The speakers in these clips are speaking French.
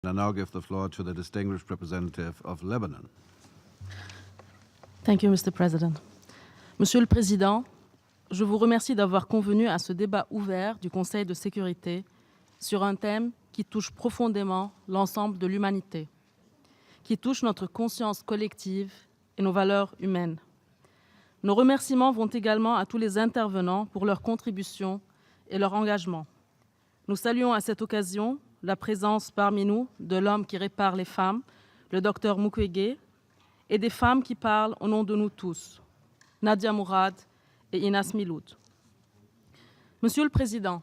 I now give the floor to the distinguished representative of Lebanon. Thank you, Mr. President. Monsieur le Président, je vous remercie d'avoir convenu à ce débat ouvert du Conseil de sécurité sur un thème qui touche profondément l'ensemble de l'humanité, qui touche notre conscience collective et nos valeurs humaines. Nos remerciements vont également à tous les intervenants pour leur contribution et leur engagement. Nous saluons à cette occasion la présence parmi nous de l'homme qui répare les femmes, le docteur Mukwege, et des femmes qui parlent au nom de nous tous, Nadia Mourad et Inas Miloud. Monsieur le Président,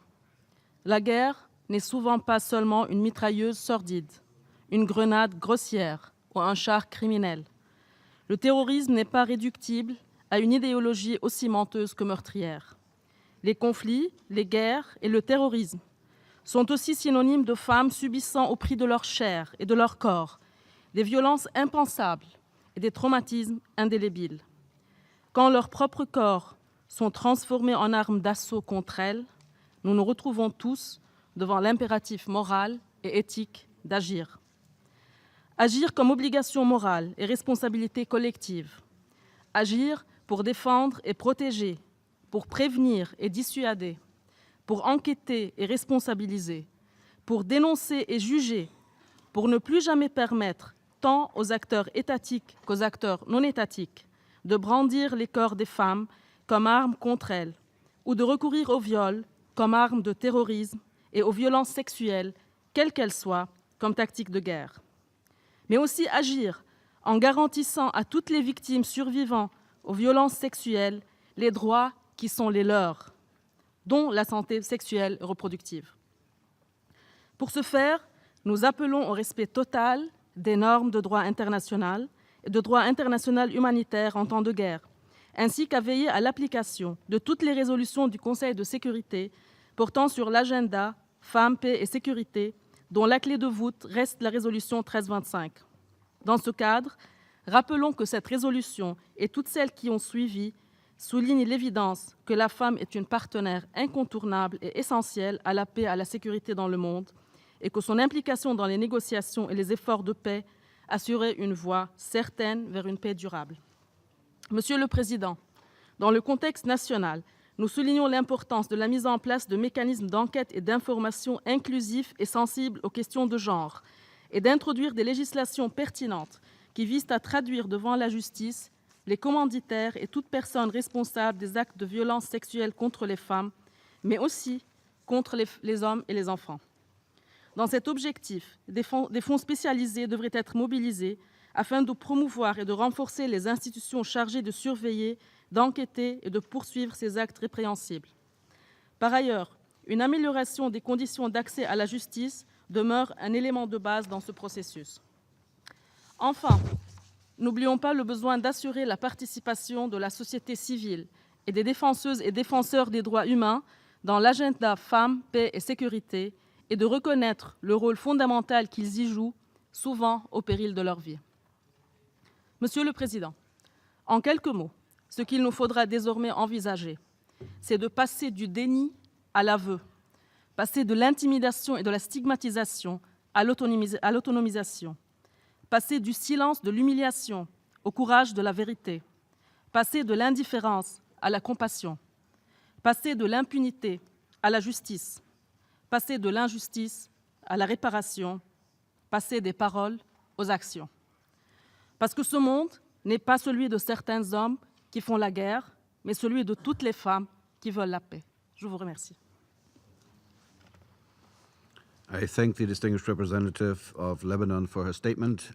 la guerre n'est souvent pas seulement une mitrailleuse sordide, une grenade grossière ou un char criminel. Le terrorisme n'est pas réductible à une idéologie aussi menteuse que meurtrière. Les conflits, les guerres et le terrorisme sont aussi synonymes de femmes subissant au prix de leur chair et de leur corps des violences impensables et des traumatismes indélébiles. Quand leurs propres corps sont transformés en armes d'assaut contre elles, nous nous retrouvons tous devant l'impératif moral et éthique d'agir. Agir comme obligation morale et responsabilité collective. Agir pour défendre et protéger, pour prévenir et dissuader, pour enquêter et responsabiliser, pour dénoncer et juger, pour ne plus jamais permettre, tant aux acteurs étatiques qu'aux acteurs non étatiques, de brandir les corps des femmes comme arme contre elles, ou de recourir au viol comme arme de terrorisme et aux violences sexuelles, quelles qu'elles soient, comme tactique de guerre. Mais aussi agir en garantissant à toutes les victimes survivant aux violences sexuelles les droits qui sont les leurs, dont la santé sexuelle et reproductive. Pour ce faire, nous appelons au respect total des normes de droit international et de droit international humanitaire en temps de guerre, ainsi qu'à veiller à l'application de toutes les résolutions du Conseil de sécurité portant sur l'agenda Femmes, paix et sécurité, dont la clé de voûte reste la résolution 1325. Dans ce cadre, rappelons que cette résolution et toutes celles qui ont suivi soulignent l'évidence que la femme est une partenaire incontournable et essentielle à la paix et à la sécurité dans le monde et que son implication dans les négociations et les efforts de paix assurait une voie certaine vers une paix durable. Monsieur le Président, dans le contexte national, nous soulignons l'importance de la mise en place de mécanismes d'enquête et d'information inclusifs et sensibles aux questions de genre et d'introduire des législations pertinentes qui visent à traduire devant la justice les commanditaires et toute personne responsable des actes de violence sexuelle contre les femmes, mais aussi contre les hommes et les enfants. Dans cet objectif, des fonds spécialisés devraient être mobilisés afin de promouvoir et de renforcer les institutions chargées de surveiller, d'enquêter et de poursuivre ces actes répréhensibles. Par ailleurs, une amélioration des conditions d'accès à la justice demeure un élément de base dans ce processus. Enfin, n'oublions pas le besoin d'assurer la participation de la société civile et des défenseuses et défenseurs des droits humains dans l'agenda Femmes, paix et sécurité et de reconnaître le rôle fondamental qu'ils y jouent, souvent au péril de leur vie. Monsieur le Président, en quelques mots, ce qu'il nous faudra désormais envisager, c'est de passer du déni à l'aveu, passer de l'intimidation et de la stigmatisation à l'autonomisation, passer du silence de l'humiliation au courage de la vérité, passer de l'indifférence à la compassion, passer de l'impunité à la justice, passer de l'injustice à la réparation, passer des paroles aux actions. Parce que ce monde n'est pas celui de certains hommes qui font la guerre, mais celui de toutes les femmes qui veulent la paix. Je vous remercie. I thank the distinguished representative of Lebanon for her statement.